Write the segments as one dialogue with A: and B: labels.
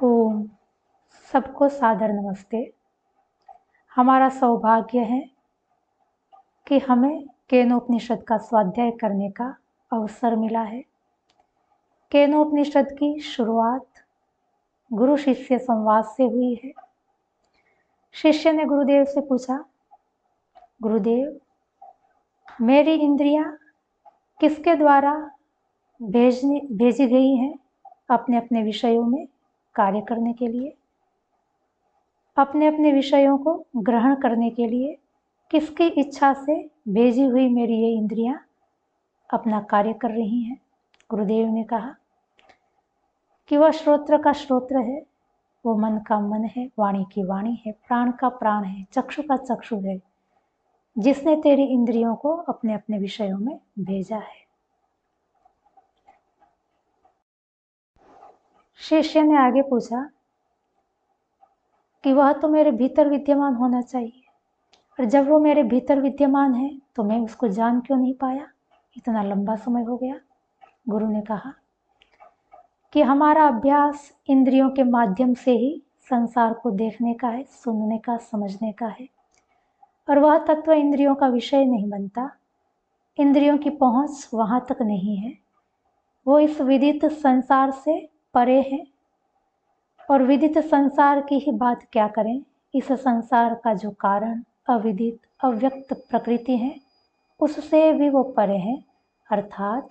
A: ओम सबको सादर नमस्ते। हमारा सौभाग्य है कि हमें केनोपनिषद का स्वाध्याय करने का अवसर मिला है। केनोपनिषद की शुरुआत गुरु शिष्य संवाद से हुई है। शिष्य ने गुरुदेव से पूछा, गुरुदेव मेरी इंद्रियां किसके द्वारा भेजी गई हैं अपने अपने विषयों में कार्य करने के लिए, अपने अपने विषयों को ग्रहण करने के लिए किसकी इच्छा से भेजी हुई मेरी ये इंद्रियां अपना कार्य कर रही हैं। गुरुदेव ने कहा कि वह श्रोत्र का श्रोत्र है, वो मन का मन है, वाणी की वाणी है, प्राण का प्राण है, चक्षु का चक्षु है, जिसने तेरी इंद्रियों को अपने अपने विषयों में भेजा है। शिष्य ने आगे पूछा कि वह तो मेरे भीतर विद्यमान होना चाहिए, और जब वो मेरे भीतर विद्यमान है तो मैं उसको जान क्यों नहीं पाया, इतना लंबा समय हो गया। गुरु ने कहा कि हमारा अभ्यास इंद्रियों के माध्यम से ही संसार को देखने का है, सुनने का, समझने का है, और वह तत्व इंद्रियों का विषय नहीं बनता। इंद्रियों की पहुंच वहां तक नहीं है, वो इस विदित संसार से परे है। और विदित संसार की ही बात क्या करें, इस संसार का जो कारण अविदित अव्यक्त प्रकृति है उससे भी वो परे है, अर्थात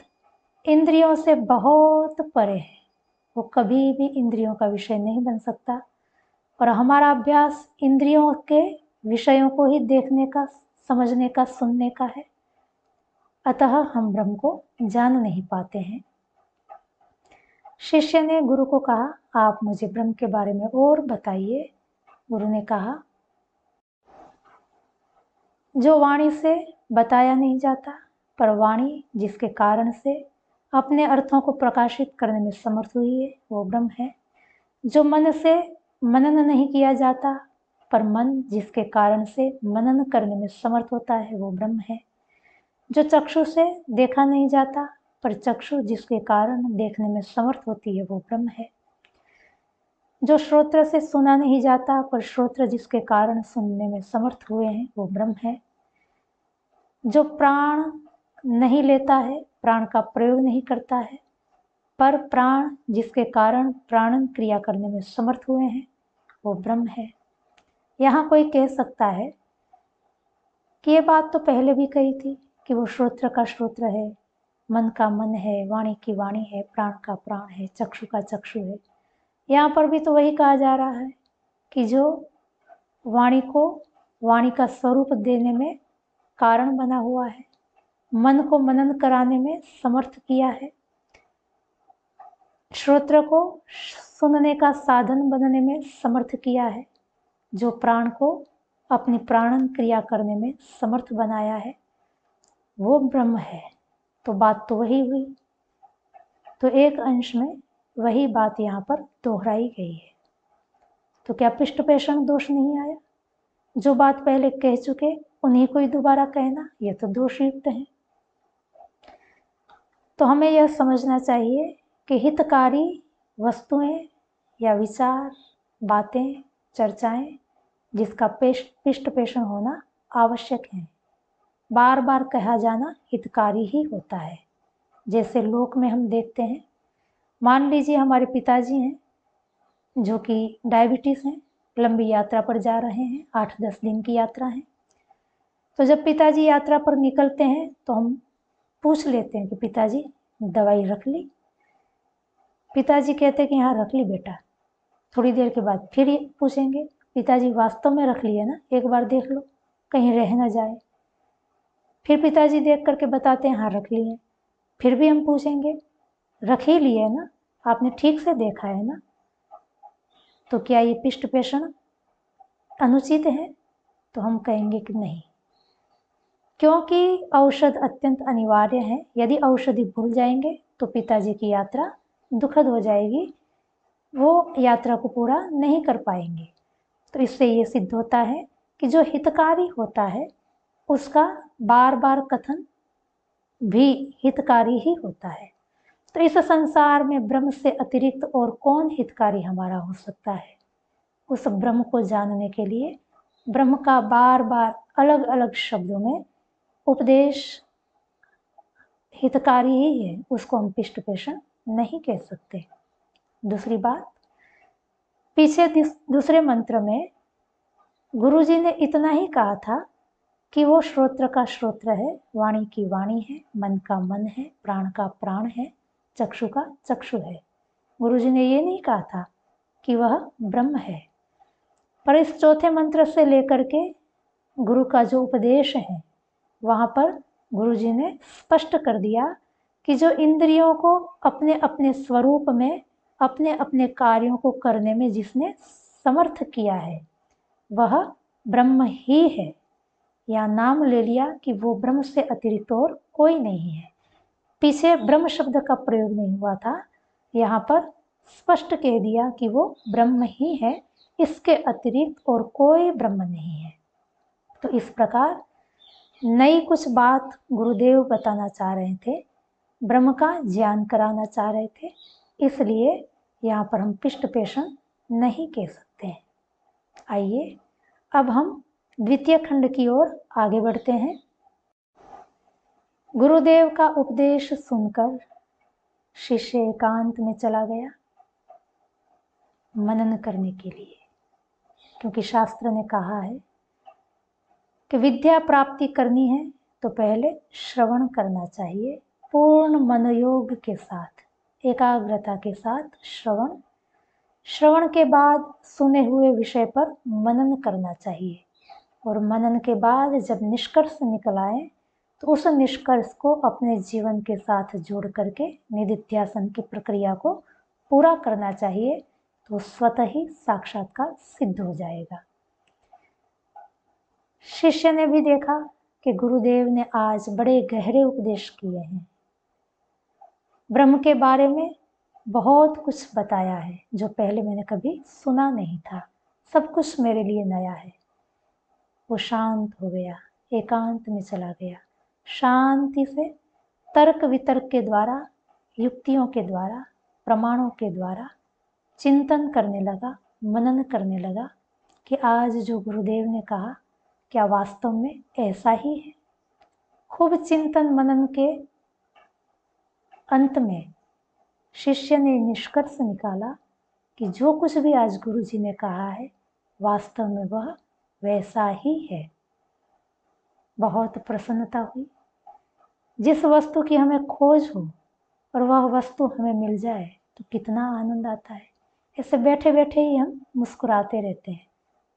A: इंद्रियों से बहुत परे है। वो कभी भी इंद्रियों का विषय नहीं बन सकता, और हमारा अभ्यास इंद्रियों के विषयों को ही देखने का, समझने का, सुनने का है। अतः हम ब्रह्म को जान नहीं पाते हैं। शिष्य ने गुरु को कहा, आप मुझे ब्रह्म के बारे में और बताइए। गुरु ने कहा, जो वाणी से बताया नहीं जाता, पर वाणी जिसके कारण से अपने अर्थों को प्रकाशित करने में समर्थ हुई है, वो ब्रह्म है। जो मन से मनन नहीं किया जाता, पर मन जिसके कारण से मनन करने में समर्थ होता है, वो ब्रह्म है। जो चक्षु से देखा नहीं जाता, पर चक्षु जिसके कारण देखने में समर्थ होती है, वो ब्रह्म है। जो श्रोत्र से सुना नहीं जाता, पर श्रोत्र जिसके कारण सुनने में समर्थ हुए हैं, वो ब्रह्म है। जो प्राण नहीं लेता है, प्राण का प्रयोग नहीं करता है, पर प्राण जिसके कारण प्राणन क्रिया करने में समर्थ हुए हैं, वो ब्रह्म है। यहाँ कोई कह सकता है कि ये बात तो पहले भी कही थी कि वो श्रोत्र का श्रोत्र है, मन का मन है, वाणी की वाणी है, प्राण का प्राण है, चक्षु का चक्षु है। यहाँ पर भी तो वही कहा जा रहा है कि जो वाणी को वाणी का स्वरूप देने में कारण बना हुआ है, मन को मनन कराने में समर्थ किया है, श्रोत्र को सुनने का साधन बनने में समर्थ किया है, जो प्राण को अपनी प्राणन क्रिया करने में समर्थ बनाया है, वो ब्रह्म है। तो बात तो वही हुई। तो एक अंश में वही बात यहाँ पर दोहराई गई है। तो क्या पृष्ठ पेषण दोष नहीं आया? जो बात पहले कह चुके उन्हीं को ही दोबारा कहना, यह तो दोषयुक्त है। तो हमें यह समझना चाहिए कि हितकारी वस्तुएं या विचार, बातें, चर्चाएं जिसका पृष्ठ पेषण होना आवश्यक है, बार बार कहा जाना हितकारी ही होता है। जैसे लोक में हम देखते हैं, मान लीजिए हमारे पिताजी हैं जो कि डायबिटीज़ हैं, लंबी यात्रा पर जा रहे हैं, 8-10 दिन की यात्रा है। तो जब पिताजी यात्रा पर निकलते हैं तो हम पूछ लेते हैं कि पिताजी दवाई रख ली? पिताजी कहते हैं कि हाँ रख ली बेटा। थोड़ी देर के बाद फिर पूछेंगे, पिताजी वास्तव में रख ली है ना, एक बार देख लो कहीं रह ना जाए। फिर पिताजी देख करके बताते हैं हाँ रख ली है। फिर भी हम पूछेंगे, रख ही ली है ना, आपने ठीक से देखा है ना? तो क्या ये पृष्ठ पेषण अनुचित है? तो हम कहेंगे कि नहीं, क्योंकि औषध अत्यंत अनिवार्य है। यदि औषधि भूल जाएंगे तो पिताजी की यात्रा दुखद हो जाएगी, वो यात्रा को पूरा नहीं कर पाएंगे। तो इससे ये सिद्ध होता है कि जो हितकारी होता है उसका बार बार कथन भी हितकारी ही होता है। तो इस संसार में ब्रह्म से अतिरिक्त और कौन हितकारी हमारा हो सकता है? उस ब्रह्म को जानने के लिए ब्रह्म का बार बार अलग अलग शब्दों में उपदेश हितकारी ही है, उसको हम पिष्ट पेषण नहीं कह सकते। दूसरी बात, पीछे दूसरे मंत्र में गुरुजी ने इतना ही कहा था कि वो श्रोत्र का श्रोत्र है, वाणी की वाणी है, मन का मन है, प्राण का प्राण है, चक्षु का चक्षु है। गुरुजी ने ये नहीं कहा था कि वह ब्रह्म है। पर इस चौथे मंत्र से लेकर के गुरु का जो उपदेश है, वहाँ पर गुरुजी ने स्पष्ट कर दिया कि जो इंद्रियों को अपने अपने स्वरूप में अपने अपने कार्यों को करने में जिसने समर्थ किया है, वह ब्रह्म ही है। या नाम ले लिया कि वो ब्रह्म से अतिरिक्त और कोई नहीं है। पीछे ब्रह्म शब्द का प्रयोग नहीं हुआ था, यहाँ पर स्पष्ट कह दिया कि वो ब्रह्म ही है, इसके अतिरिक्त और कोई ब्रह्म नहीं है। तो इस प्रकार नई कुछ बात गुरुदेव बताना चाह रहे थे, ब्रह्म का ज्ञान कराना चाह रहे थे, इसलिए यहाँ पर हम पिष्ट पेषण नहीं कह सकते हैं। आइए अब हम द्वितीय खंड की ओर आगे बढ़ते हैं। गुरुदेव का उपदेश सुनकर शिष्य एकांत में चला गया मनन करने के लिए, क्योंकि शास्त्र ने कहा है कि विद्या प्राप्ति करनी है तो पहले श्रवण करना चाहिए, पूर्ण मनोयोग के साथ, एकाग्रता के साथ श्रवण के बाद सुने हुए विषय पर मनन करना चाहिए। और मनन के बाद जब निष्कर्ष निकल आए तो उस निष्कर्ष को अपने जीवन के साथ जोड़ करके निधिध्यासन की प्रक्रिया को पूरा करना चाहिए, तो स्वतः ही साक्षात्कार सिद्ध हो जाएगा। शिष्य ने भी देखा कि गुरुदेव ने आज बड़े गहरे उपदेश किए हैं, ब्रह्म के बारे में बहुत कुछ बताया है जो पहले मैंने कभी सुना नहीं था, सब कुछ मेरे लिए नया है। वो शांत हो गया, एकांत में चला गया, शांति से तर्क वितर्क के द्वारा, युक्तियों के द्वारा, प्रमाणों के द्वारा चिंतन करने लगा, मनन करने लगा कि आज जो गुरुदेव ने कहा क्या वास्तव में ऐसा ही है। खूब चिंतन मनन के अंत में शिष्य ने निष्कर्ष निकाला कि जो कुछ भी आज गुरुजी ने कहा है वास्तव में वह वैसा ही है। बहुत प्रसन्नता हुई। जिस वस्तु की हमें खोज हो और वह वस्तु हमें मिल जाए तो कितना आनंद आता है। ऐसे बैठे बैठे ही हम मुस्कुराते रहते हैं,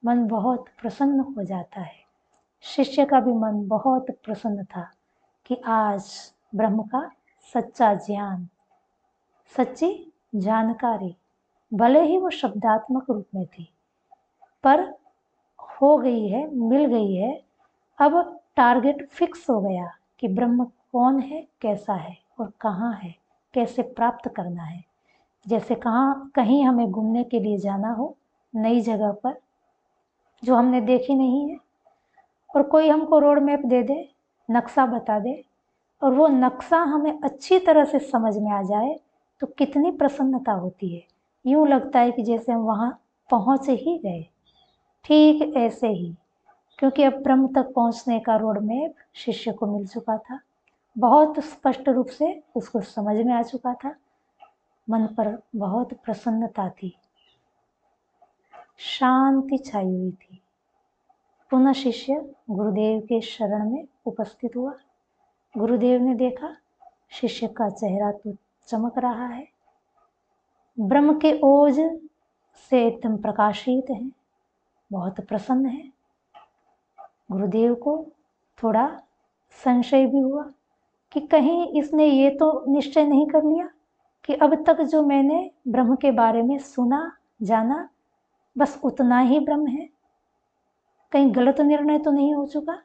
A: मन बहुत प्रसन्न हो जाता है। शिष्य का भी मन बहुत प्रसन्न था कि आज ब्रह्म का सच्चा ज्ञान, सच्ची जानकारी, भले ही वो शब्दात्मक रूप में थी, पर हो गई है, मिल गई है। अब टारगेट फिक्स हो गया कि ब्रह्म कौन है, कैसा है और कहाँ है, कैसे प्राप्त करना है। जैसे कहीं हमें घूमने के लिए जाना हो नई जगह पर जो हमने देखी नहीं है, और कोई हमको रोड मैप दे दे, नक्शा बता दे, और वो नक्शा हमें अच्छी तरह से समझ में आ जाए तो कितनी प्रसन्नता होती है। यूँ लगता है कि जैसे हम वहाँ पहुँच ही गए। ठीक ऐसे ही, क्योंकि अब ब्रह्म तक पहुँचने का रोड मैप शिष्य को मिल चुका था, बहुत स्पष्ट रूप से उसको समझ में आ चुका था, मन पर बहुत प्रसन्नता थी, शांति छाई हुई थी। पुनः शिष्य गुरुदेव के शरण में उपस्थित हुआ। गुरुदेव ने देखा शिष्य का चेहरा तो चमक रहा है, ब्रह्म के ओज से एकदम प्रकाशित है, बहुत प्रसन्न है। गुरुदेव को थोड़ा संशय भी हुआ कि कहीं इसने ये तो निश्चय नहीं कर लिया कि अब तक जो मैंने ब्रह्म के बारे में सुना जाना बस उतना ही ब्रह्म है, कहीं गलत निर्णय तो नहीं हो चुका।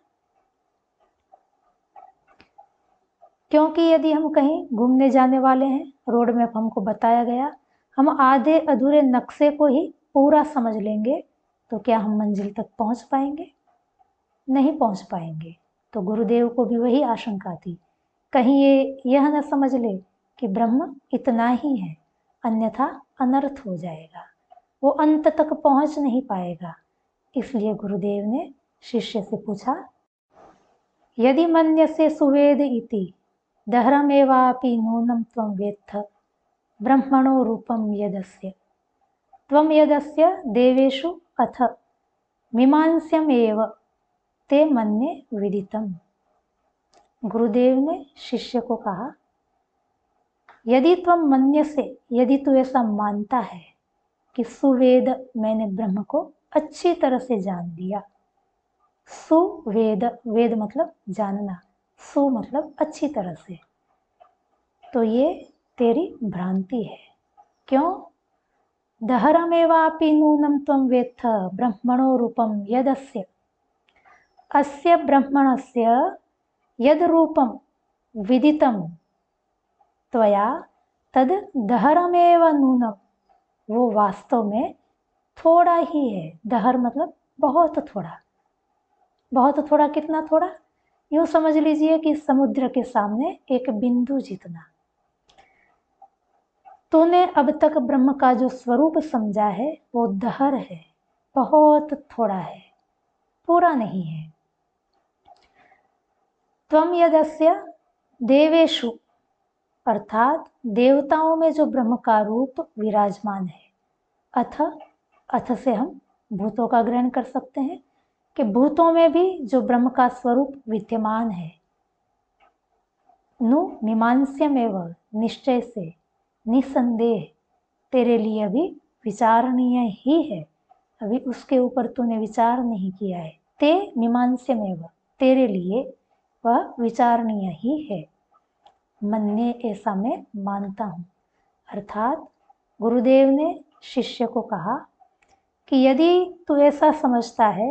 A: क्योंकि यदि हम कहीं घूमने जाने वाले हैं, रोड मैप हमको बताया गया, हम आधे अधूरे नक्शे को ही पूरा समझ लेंगे तो क्या हम मंजिल तक पहुंच पाएंगे? नहीं पहुंच पाएंगे। तो गुरुदेव को भी वही आशंका थी, कहीं ये यह न समझ ले कि ब्रह्म इतना ही है, अन्यथा अनर्थ हो जाएगा, वो अंत तक पहुंच नहीं पाएगा। इसलिए गुरुदेव ने शिष्य से पूछा, यदि मन्यसे सुवेद इति दहरमेवापि नूनं त्वं वेत्थ ब्रह्मणो रूपं यदस्य त्वं यदस्य देवेषु अथ मीमांस्यमेव ते मन्ये विदितम्। गुरुदेव ने शिष्य को कहा, यदि त्वं मन्यसे, यदि तू ऐसा मानता है कि सुवेद, मैंने ब्रह्म को अच्छी तरह से जान लिया। सुवेद, वेद मतलब जानना, सु मतलब अच्छी तरह से, तो ये तेरी भ्रांति है। क्यों? दहरमेवापि नूनं त्वं वेत्थ ब्रह्मणो रूपं यदस्य, अस्य ब्रह्मणस्य यद रूपं विदितं त्वया तद दहरमेव नूनं, वो वास्तव में थोड़ा ही है। दहर मतलब बहुत थोड़ा। बहुत थोड़ा कितना थोड़ा? यूं समझ लीजिए कि समुद्र के सामने एक बिंदु जितना। तूने अब तक ब्रह्म का जो स्वरूप समझा है वो दहर है, बहुत थोड़ा है, पूरा नहीं है। त्वं यदस्य देवेषु, अर्थात देवताओं में जो ब्रह्म का रूप विराजमान है। अथ, अथ से हम भूतों का ग्रहण कर सकते हैं कि भूतों में भी जो ब्रह्म का स्वरूप विद्यमान है। नु मीमांस्यमेव, निश्चय से, निसंदेह तेरे लिए अभी विचारणीय ही है, अभी उसके ऊपर तूने विचार नहीं किया है। ते मीमांस्यमेव, तेरे लिए वह विचारणीय ही है। मन्ने, ऐसा मैं मानता हूँ। अर्थात गुरुदेव ने शिष्य को कहा कि यदि तू ऐसा समझता है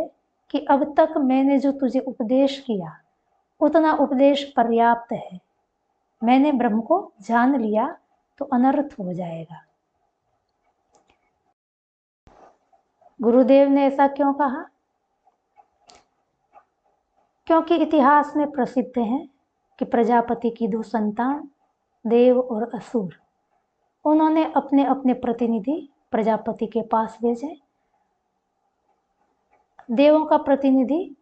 A: कि अब तक मैंने जो तुझे उपदेश किया उतना उपदेश पर्याप्त है, मैंने ब्रह्म को जान लिया, तो अनर्थ हो जाएगा। गुरुदेव ने ऐसा क्यों कहा? क्योंकि इतिहास में प्रसिद्ध है कि प्रजापति की दो संतान, देव और असुर, उन्होंने अपने अपने प्रतिनिधि प्रजापति के पास भेजे। देवों का प्रतिनिधि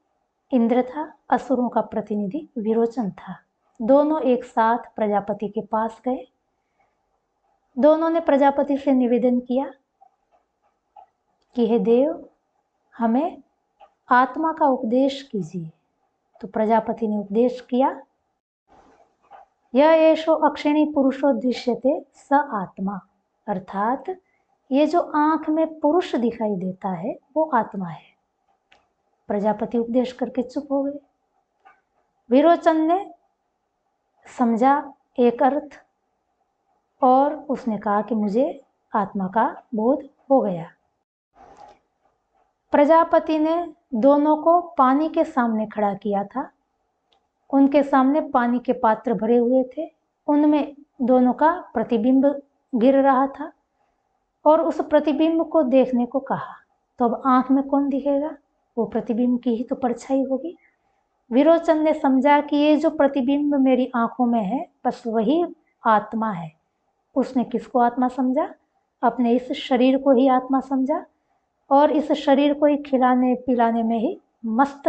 A: इंद्र था, असुरों का प्रतिनिधि विरोचन था। दोनों एक साथ प्रजापति के पास गए। दोनों ने प्रजापति से निवेदन किया कि हे देव, हमें आत्मा का उपदेश कीजिए। तो प्रजापति ने उपदेश किया, यह एषो अक्षिणी पुरुषो दृश्यते स आत्मा, अर्थात ये जो आंख में पुरुष दिखाई देता है वो आत्मा है। प्रजापति उपदेश करके चुप हो गए। विरोचन ने समझा एक अर्थ और उसने कहा कि मुझे आत्मा का बोध हो गया। प्रजापति ने दोनों को पानी के सामने खड़ा किया था। उनके सामने पानी के पात्र भरे हुए थे, उनमें दोनों का प्रतिबिंब गिर रहा था और उस प्रतिबिंब को देखने को कहा। तो अब आंख में कौन दिखेगा? वो प्रतिबिंब की ही तो परछाई होगी। विरोचन ने समझा कि ये जो प्रतिबिंब मेरी आंखों में है बस वही आत्मा है। उसने किसको आत्मा समझा? अपने इस शरीर को ही आत्मा समझा और इस शरीर को ही खिलाने पिलाने में ही मस्त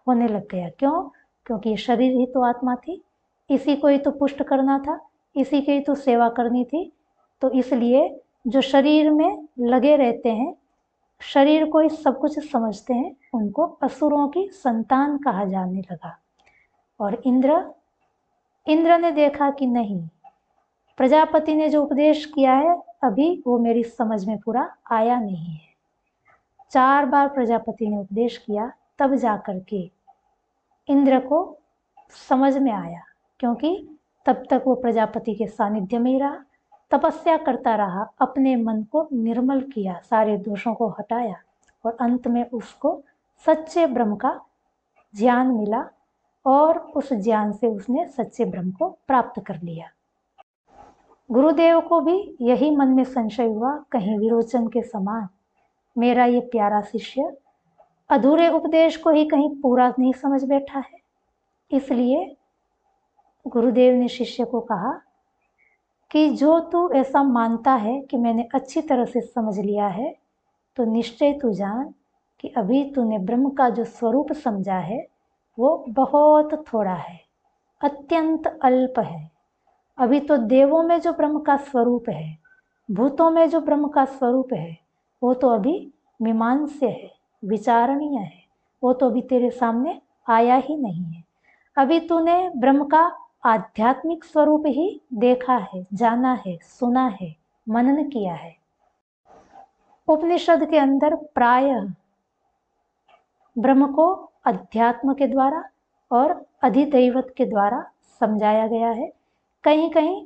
A: होने लग गया। क्यों? क्योंकि ये शरीर ही तो आत्मा थी, इसी को ही तो पुष्ट करना था, इसी की ही तो सेवा करनी थी। तो इसलिए जो शरीर में लगे रहते हैं, शरीर को ही सब कुछ समझते हैं, उनको असुरों की संतान कहा जाने लगा। और इंद्र ने देखा कि नहीं, प्रजापति ने जो उपदेश किया है अभी वो मेरी समझ में पूरा आया नहीं है। 4 बार प्रजापति ने उपदेश किया, तब जाकर के इंद्र को समझ में आया, क्योंकि तब तक वो प्रजापति के सानिध्य में ही रहा, तपस्या करता रहा, अपने मन को निर्मल किया, सारे दोषों को हटाया और अंत में उसको सच्चे ब्रह्म का ज्ञान मिला और उस ज्ञान से उसने सच्चे ब्रह्म को प्राप्त कर लिया। गुरुदेव को भी यही मन में संशय हुआ, कहीं विरोचन के समान मेरा ये प्यारा शिष्य अधूरे उपदेश को ही कहीं पूरा नहीं समझ बैठा है। इसलिए गुरुदेव ने शिष्य को कहा कि जो तू ऐसा मानता है कि मैंने अच्छी तरह से समझ लिया है, तो निश्चय तू जान कि अभी तूने ब्रह्म का जो स्वरूप समझा है वो बहुत थोड़ा है, अत्यंत अल्प है। अभी तो देवों में जो ब्रह्म का स्वरूप है, भूतों में जो ब्रह्म का स्वरूप है, वो तो अभी मीमांस्य है, विचारणीय है, वो तो अभी तेरे सामने आया ही नहीं है। अभी तूने ब्रह्म का आध्यात्मिक स्वरूप ही देखा है, जाना है, सुना है, मनन किया है। उपनिषद के अंदर प्रायः ब्रह्म को अध्यात्म के द्वारा और अधिदैवत के द्वारा समझाया गया है। कहीं कहीं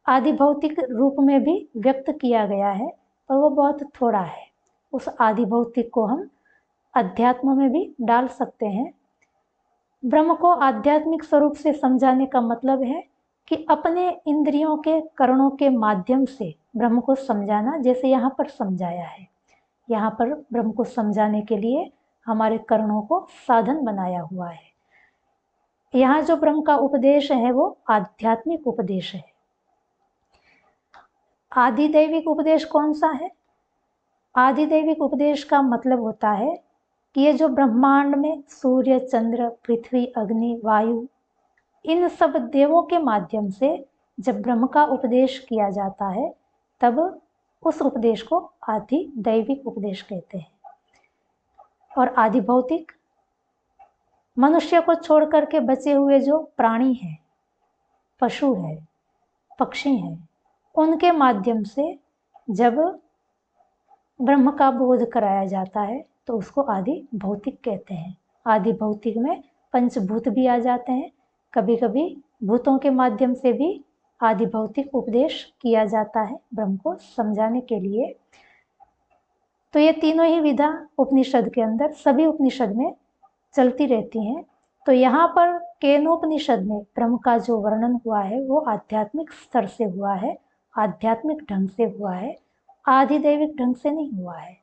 A: आदि भौतिक रूप में भी व्यक्त किया गया है, पर वो बहुत थोड़ा है। उस आदि भौतिक को हम अध्यात्म में भी डाल सकते हैं। ब्रह्म को आध्यात्मिक स्वरूप से समझाने का मतलब है कि अपने इंद्रियों के करणों के माध्यम से ब्रह्म को समझाना, जैसे यहाँ पर समझाया है। यहाँ पर ब्रह्म को समझाने के लिए हमारे करणों को साधन बनाया हुआ है। यहाँ जो ब्रह्म का उपदेश है वो आध्यात्मिक उपदेश है। आदिदैविक उपदेश कौन सा है? आदिदैविक उपदेश का मतलब होता है कि ये जो ब्रह्मांड में सूर्य, चंद्र, पृथ्वी, अग्नि, वायु, इन सब देवों के माध्यम से जब ब्रह्म का उपदेश किया जाता है, तब उस उपदेश को आदिदैविक उपदेश कहते हैं। और आदि भौतिक, मनुष्य को छोड़ करके बचे हुए जो प्राणी हैं, पशु है, पक्षी हैं, उनके माध्यम से जब ब्रह्म का बोध कराया जाता है तो उसको आदि भौतिक कहते हैं। आदि भौतिक में पंचभूत भी आ जाते हैं। कभी कभी भूतों के माध्यम से भी आदि भौतिक उपदेश किया जाता है ब्रह्म को समझाने के लिए। तो ये तीनों ही विधा उपनिषद के अंदर, सभी उपनिषद में चलती रहती हैं। तो यहाँ पर केनोपनिषद में ब्रह्म का जो वर्णन हुआ है वो आध्यात्मिक स्तर से हुआ है, आध्यात्मिक ढंग से हुआ है, आधिदैविक ढंग से नहीं हुआ है।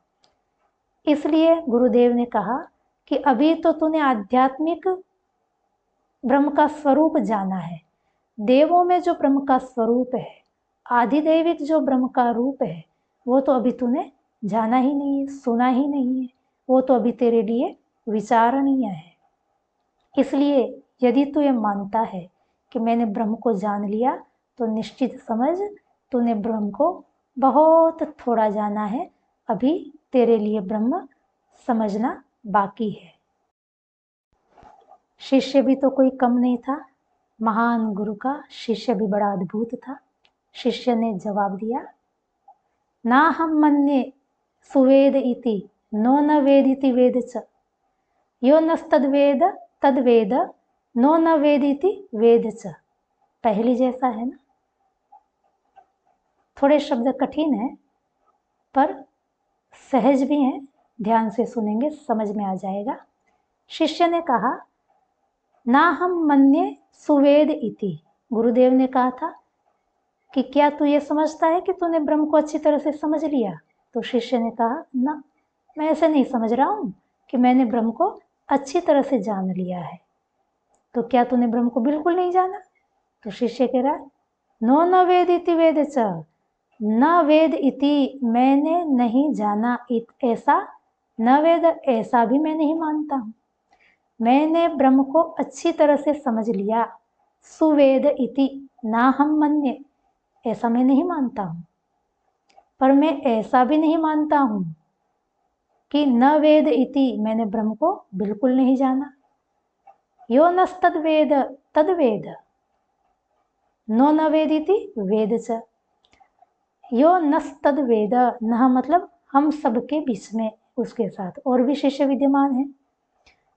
A: इसलिए गुरुदेव ने कहा कि अभी तो तूने आध्यात्मिक ब्रह्म का स्वरूप जाना है। देवों में जो ब्रह्म का स्वरूप है, आधिदैविक जो ब्रह्म का रूप है, वो तो अभी तूने जाना ही नहीं है, सुना ही नहीं है। वो तो अभी तेरे लिए विचारणीय है। इसलिए यदि तू ये मानता है कि मैंने ब्रह्म को जान लिया, तो निश्चित समझ तूने ब्रह्म को बहुत थोड़ा जाना है। अभी तेरे लिए ब्रह्म समझना बाकी है। शिष्य भी तो कोई कम नहीं था। महान गुरु का शिष्य भी बड़ा अद्भुत था। शिष्य ने जवाब दिया, ना हम मन्ये सुवेद इति नो न वेदिति वेद च, यो नस्तद्वेद तद्वेद नो न वेदिति वेद च। पहली जैसा है ना, थोड़े शब्द कठिन है पर सहज भी हैं। ध्यान से सुनेंगे समझ में आ जाएगा। शिष्य ने कहा, ना हम मन्ये सुवेद इति। गुरुदेव ने कहा था कि क्या तू ये समझता है कि तूने ब्रह्म को अच्छी तरह से समझ लिया? तो शिष्य ने कहा, ना, मैं ऐसे नहीं समझ रहा हूँ कि मैंने ब्रह्म को अच्छी तरह से जान लिया है। तो क्या तूने ब्रह्म को बिल्कुल नहीं जाना? तो शिष्य कह रहा, नो न वेद इति वेद च, न वेद इति मैंने नहीं जाना, ऐसा न वेद ऐसा भी मैं नहीं मानता हूँ। मैंने ब्रह्म को अच्छी तरह से समझ लिया। सुवेद इति ना हम मन्ये, ऐसा मैं नहीं मानता हूँ। पर मैं ऐसा भी नहीं मानता हूँ कि न वेद इति मैंने ब्रह्म को बिल्कुल नहीं जाना। यो नस्तद्वेद तद्वेद नो न वेद इति वेद च। यो नस्तद्वेद, न मतलब हम सबके बीच में उसके साथ और भी शिष्य विद्यमान हैं।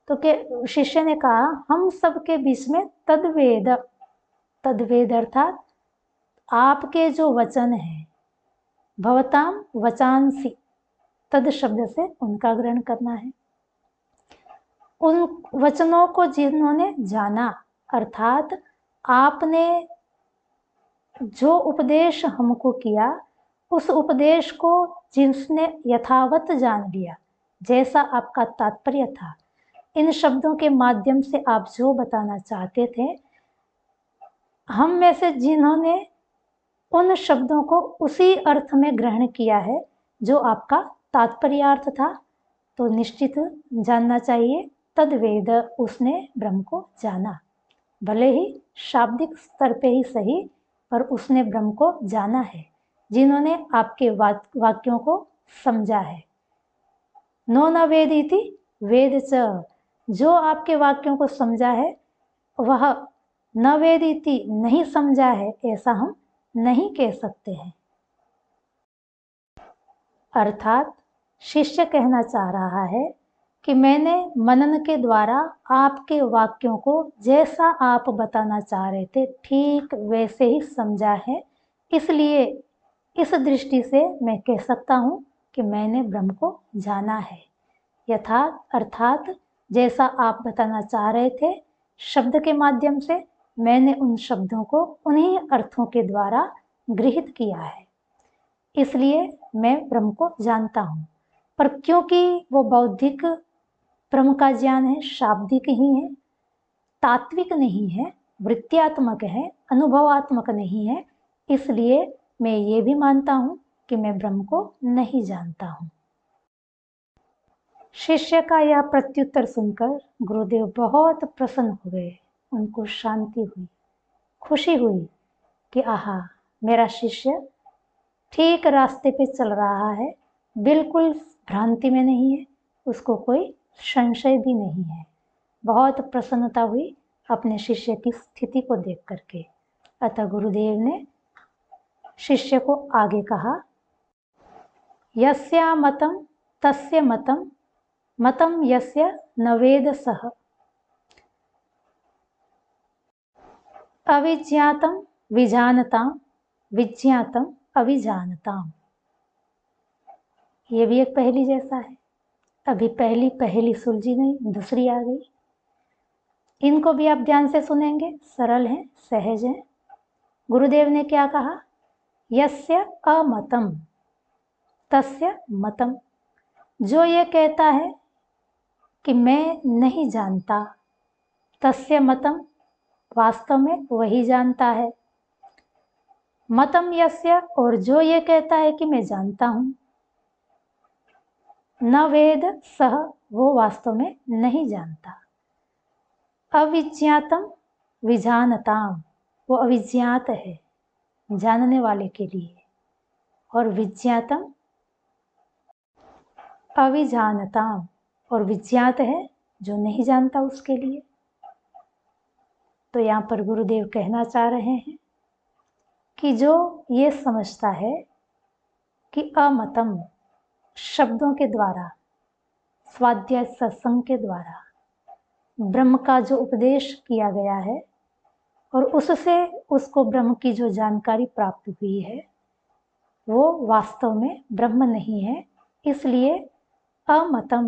A: तो के शिष्य ने कहा, हम सबके बीच में तद्वेद, तद्वेद अर्थात आपके जो वचन है, भवताम वचांसी, तद शब्द से उनका ग्रहण करना है। उन वचनों को जिन्होंने जाना, अर्थात आपने जो उपदेश हमको किया, उस उपदेश को जिसने यथावत जान लिया, जैसा आपका तात्पर्य था, इन शब्दों के माध्यम से आप जो बताना चाहते थे, हम में से जिन्होंने उन शब्दों को उसी अर्थ में ग्रहण किया है जो आपका तात्पर्यार्थ था, तो निश्चित जानना चाहिए तद वेद, उसने ब्रह्म को जाना, भले ही शाब्दिक स्तर पे ही सही, पर उसने ब्रह्म को जाना है, जिन्होंने आपके वाक्यों को समझा है। नो न वेद इति वेद च, जो आपके वाक्यों को समझा है वह न वेद इति नहीं समझा है, ऐसा हम नहीं कह सकते हैं। अर्थात शिष्य कहना चाह रहा है कि मैंने मनन के द्वारा आपके वाक्यों को जैसा आप बताना चाह रहे थे ठीक वैसे ही समझा है, इसलिए इस दृष्टि से मैं कह सकता हूँ कि मैंने ब्रह्म को जाना है। यथार्थ अर्थात जैसा आप बताना चाह रहे थे शब्द के माध्यम से, मैंने उन शब्दों को उन्हीं अर्थों के द्वारा गृहीत किया है, इसलिए मैं ब्रह्म को जानता हूँ। पर क्योंकि वो बौद्धिक ब्रह्म का ज्ञान है, शाब्दिक ही है, तात्विक नहीं है, वृत्त्यात्मक है, अनुभवात्मक नहीं है, इसलिए मैं ये भी मानता हूँ कि मैं ब्रह्म को नहीं जानता हूँ। शिष्य का यह प्रत्युत्तर सुनकर गुरुदेव बहुत प्रसन्न हो गए। उनको शांति हुई, खुशी हुई कि आहा, मेरा शिष्य ठीक रास्ते पे चल रहा है, बिल्कुल भ्रांति में नहीं है, उसको कोई संशय भी नहीं है। बहुत प्रसन्नता हुई अपने शिष्य की स्थिति को देख करके। अतः गुरुदेव ने शिष्य को आगे कहा, यस्या मतम तस्य मतम, मतम यस्य न वेद सः, अविज्ञातम विजानताम, विज्ञातम अविजानताम। ये भी एक पहेली जैसा है। अभी पहली सुलझी नहीं, दूसरी आ गई। इनको भी आप ध्यान से सुनेंगे, सरल हैं, सहज हैं। गुरुदेव ने क्या कहा, यस्य अमतम तस्य मतम, जो ये कहता है कि मैं नहीं जानता, तस्य मतम, वास्तव में वही जानता है, मतम यस्य, और जो ये कहता है कि मैं जानता हूं, न वेद सह, वो वास्तव में नहीं जानता, अविज्ञातम विजानताम, वो अविज्ञात है जानने वाले के लिए, और विज्ञातम अविजानताम, और विज्ञात है जो नहीं जानता उसके लिए। तो यहाँ पर गुरुदेव कहना चाह रहे हैं कि जो ये समझता है कि अमतम शब्दों के द्वारा, स्वाध्याय सत्संग के द्वारा ब्रह्म का जो उपदेश किया गया है और उससे उसको ब्रह्म की जो जानकारी प्राप्त हुई है वो वास्तव में ब्रह्म नहीं है, इसलिए अमतम,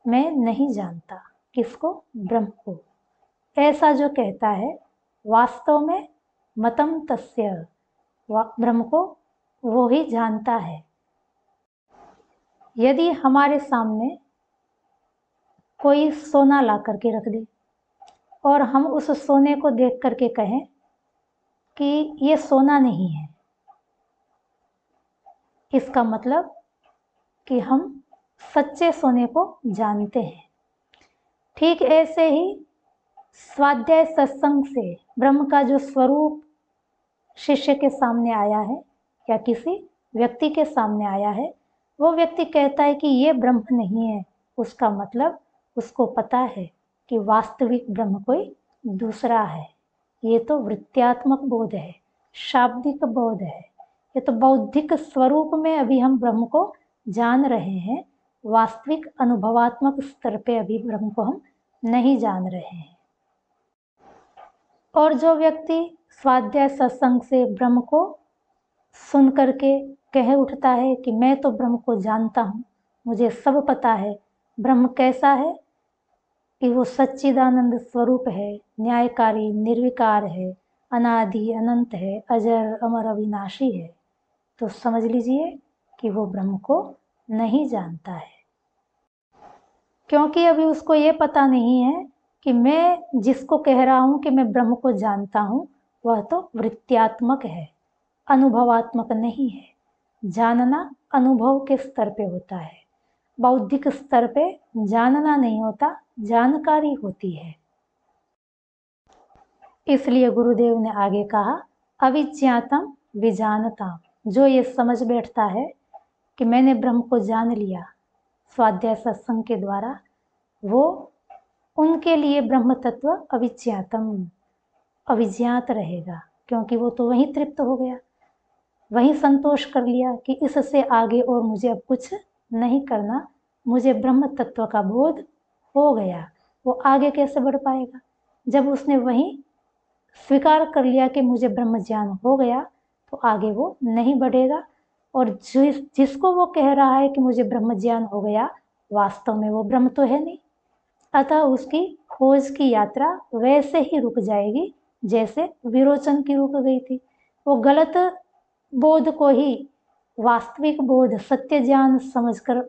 A: मैं नहीं जानता, किसको, ब्रह्म को, ऐसा जो कहता है वास्तव में मतम तस्य, ब्रह्म को वो ही जानता है। यदि हमारे सामने कोई सोना ला करके रख दे और हम उस सोने को देख करके कहें कि ये सोना नहीं है, इसका मतलब कि हम सच्चे सोने को जानते हैं। ठीक ऐसे ही स्वाध्याय सत्संग से ब्रह्म का जो स्वरूप शिष्य के सामने आया है या किसी व्यक्ति के सामने आया है, वो व्यक्ति कहता है कि ये ब्रह्म नहीं है, उसका मतलब उसको पता है कि वास्तविक ब्रह्म कोई दूसरा है। ये तो वृत्त्यात्मक बोध है, शाब्दिक बोध है, ये तो बौद्धिक स्वरूप में अभी हम ब्रह्म को जान रहे हैं, वास्तविक अनुभवात्मक स्तर पे अभी ब्रह्म को हम नहीं जान रहे हैं। और जो व्यक्ति स्वाध्याय सत्संग से ब्रह्म को सुन करके कह उठता है कि मैं तो ब्रह्म को जानता हूँ, मुझे सब पता है, ब्रह्म कैसा है कि वो सच्चिदानंद स्वरूप है, न्यायकारी, निर्विकार है, अनादि अनंत है, अजर अमर अविनाशी है, तो समझ लीजिए कि वो ब्रह्म को नहीं जानता है, क्योंकि अभी उसको ये पता नहीं है कि मैं जिसको कह रहा हूँ कि मैं ब्रह्म को जानता हूँ वह तो वृत्त्यात्मक है, अनुभवात्मक नहीं है। जानना अनुभव के स्तर पे होता है, बौद्धिक स्तर पे जानना नहीं होता, जानकारी होती है। इसलिए गुरुदेव ने आगे कहा, अविज्ञातम विजानताम। जो ये समझ बैठता है कि मैंने ब्रह्म को जान लिया स्वाध्याय सत्संग के द्वारा, वो उनके लिए ब्रह्म तत्व अविज्ञातम, अविज्ञात रहेगा, क्योंकि वो तो वहीं तृप्त हो गया, वहीं संतोष कर लिया कि इससे आगे और मुझे अब कुछ नहीं करना, मुझे ब्रह्म तत्व का बोध हो गया। वो आगे कैसे बढ़ पाएगा? जब उसने वहीं स्वीकार कर लिया कि मुझे ब्रह्म ज्ञान हो गया, तो आगे वो नहीं बढ़ेगा। और जिसको वो कह रहा है कि मुझे ब्रह्म ज्ञान हो गया, वास्तव में वो ब्रह्म तो है नहीं। अतः उसकी खोज की यात्रा वैसे ही रुक जाएगी जैसे विरोचन की रुक गई थी। वो गलत बोध को ही वास्तविक बोध, सत्य ज्ञान समझकर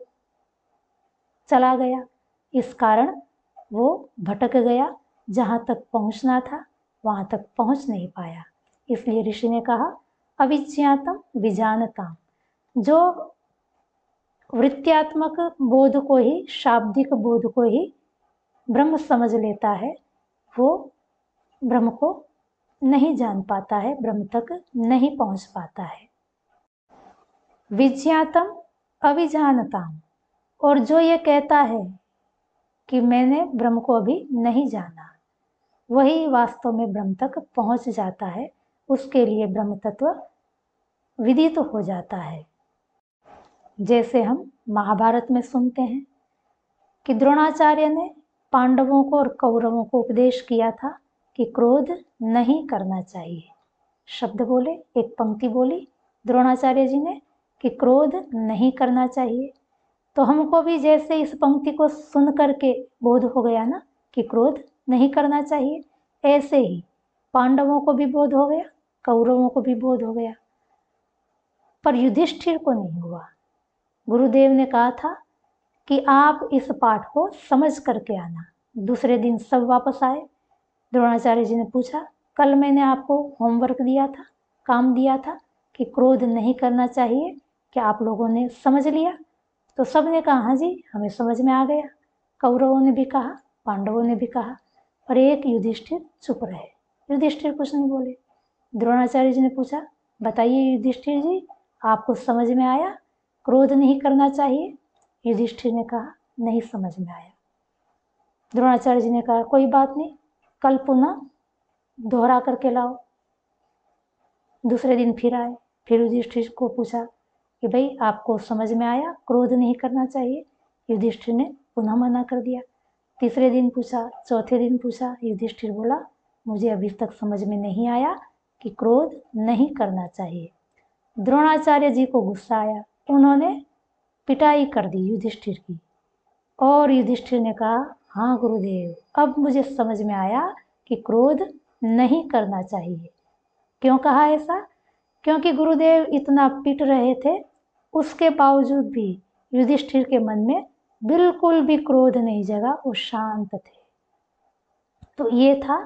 A: चला गया। इस कारण वो भटक गया, जहाँ तक पहुँचना था वहाँ तक पहुँच नहीं पाया। इसलिए ऋषि ने कहा, अविज्ञातम विजानताम। जो वृत्त्यात्मक बोध को ही, शाब्दिक बोध को ही ब्रह्म समझ लेता है, वो ब्रह्म को नहीं जान पाता है, ब्रह्म तक नहीं पहुंच पाता है। विज्ञातम अविजानताम। और जो ये कहता है कि मैंने ब्रह्म को अभी नहीं जाना, वही वास्तव में ब्रह्म तक पहुंच जाता है। उसके लिए ब्रह्म तत्व विदित हो जाता है। जैसे हम महाभारत में सुनते हैं कि द्रोणाचार्य ने पांडवों को और कौरवों को उपदेश किया था कि क्रोध नहीं करना चाहिए। शब्द बोले, एक पंक्ति बोली द्रोणाचार्य जी ने कि क्रोध नहीं करना चाहिए। तो हमको भी जैसे इस पंक्ति को सुन करके बोध हो गया ना कि क्रोध नहीं करना चाहिए, ऐसे ही पांडवों को भी बोध हो गया, कौरवों को भी बोध हो गया, पर युधिष्ठिर को नहीं हुआ। गुरुदेव ने कहा था कि आप इस पाठ को समझ करके आना। दूसरे दिन सब वापस आए। द्रोणाचार्य जी ने पूछा, कल मैंने आपको होमवर्क दिया था, काम दिया था कि क्रोध नहीं करना चाहिए, क्या आप लोगों ने समझ लिया? तो सब ने कहा, हाँ जी, हमें समझ में आ गया। कौरवों ने भी कहा, पांडवों ने भी कहा, पर एक युधिष्ठिर चुप रहे। युधिष्ठिर कुछ नहीं बोले। द्रोणाचार्य जी ने पूछा, बताइए युधिष्ठिर जी, आपको समझ में आया क्रोध नहीं करना चाहिए? युधिष्ठिर ने कहा, नहीं समझ में आया। द्रोणाचार्य जी ने कहा, कोई बात नहीं, कल पुनः दोहरा करके लाओ। दूसरे दिन फिर आए, फिर युधिष्ठिर को पूछा कि भाई आपको समझ में आया क्रोध नहीं करना चाहिए? युधिष्ठिर ने पुनः मना कर दिया। तीसरे दिन पूछा, चौथे दिन पूछा, युधिष्ठिर बोला, मुझे अभी तक समझ में नहीं आया कि क्रोध नहीं करना चाहिए। द्रोणाचार्य जी को गुस्सा आया, उन्होंने पिटाई कर दी युधिष्ठिर की। और युधिष्ठिर ने कहा, हाँ गुरुदेव, अब मुझे समझ में आया कि क्रोध नहीं करना चाहिए। क्यों कहा ऐसा? क्योंकि गुरुदेव इतना पिट रहे थे, उसके बावजूद भी युधिष्ठिर के मन में बिल्कुल भी क्रोध नहीं जगा, वो शांत थे। तो ये था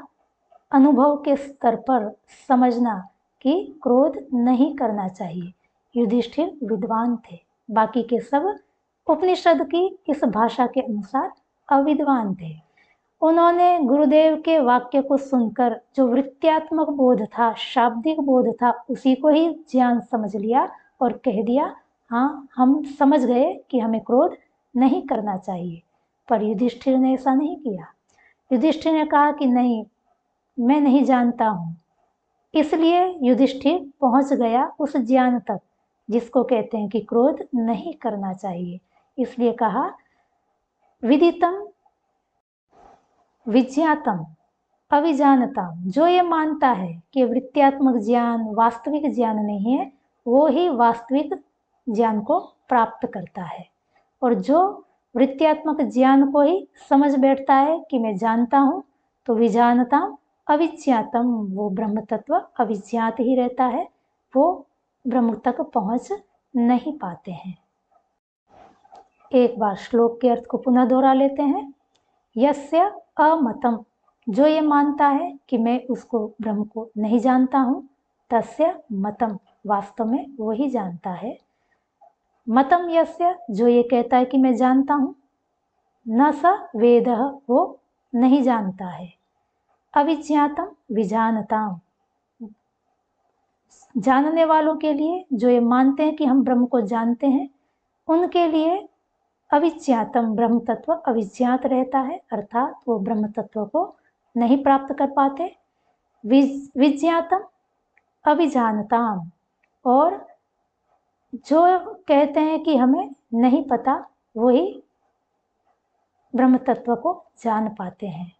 A: अनुभव के स्तर पर समझना कि क्रोध नहीं करना चाहिए। युधिष्ठिर विद्वान थे, बाकी के सब उपनिषद की इस भाषा के अनुसार अविद्वान थे। उन्होंने गुरुदेव के वाक्य को सुनकर जो वृत्त्यात्मक बोध था, शाब्दिक बोध था, उसी को ही ज्ञान समझ लिया और कह दिया, हाँ हम समझ गए कि हमें क्रोध नहीं करना चाहिए। पर युधिष्ठिर ने ऐसा नहीं किया। युधिष्ठिर ने कहा कि नहीं, मैं नहीं जानता हूँ। इसलिए युधिष्ठिर पहुंच गया उस ज्ञान तक जिसको कहते हैं कि क्रोध नहीं करना चाहिए। इसलिए कहा, विदितम विज्ञातम अविजानतम। जो ये मानता है कि वृत्त्यात्मक ज्ञान वास्तविक ज्ञान नहीं है, वो ही वास्तविक ज्ञान को प्राप्त करता है। और जो वृत्त्यात्मक ज्ञान को ही समझ बैठता है कि मैं जानता हूँ, तो विजानतम अविज्ञातम, वो ब्रह्म तत्व अविज्ञात ही रहता है, वो ब्रह्म तक पहुँच नहीं पाते हैं। एक बार श्लोक के अर्थ को पुनः दोहरा लेते हैं। यस्य अमतम, जो ये मानता है कि मैं उसको ब्रह्म को नहीं जानता हूँ, तस्य मतम, वास्तव में वही जानता है। मतम यस्य, जो ये कहता है कि मैं जानता हूँ, न स वेदः, वो नहीं जानता है। अविज्ञातम विजानताम, जानने वालों के लिए, जो ये मानते हैं कि हम ब्रह्म को जानते हैं, उनके लिए अविज्ञातम, ब्रह्म तत्व अविज्ञात रहता है, अर्थात वो ब्रह्म तत्व को नहीं प्राप्त कर पाते। विज्ञातम अविजानताम, और जो कहते हैं कि हमें नहीं पता, वही ब्रह्म तत्व को जान पाते हैं।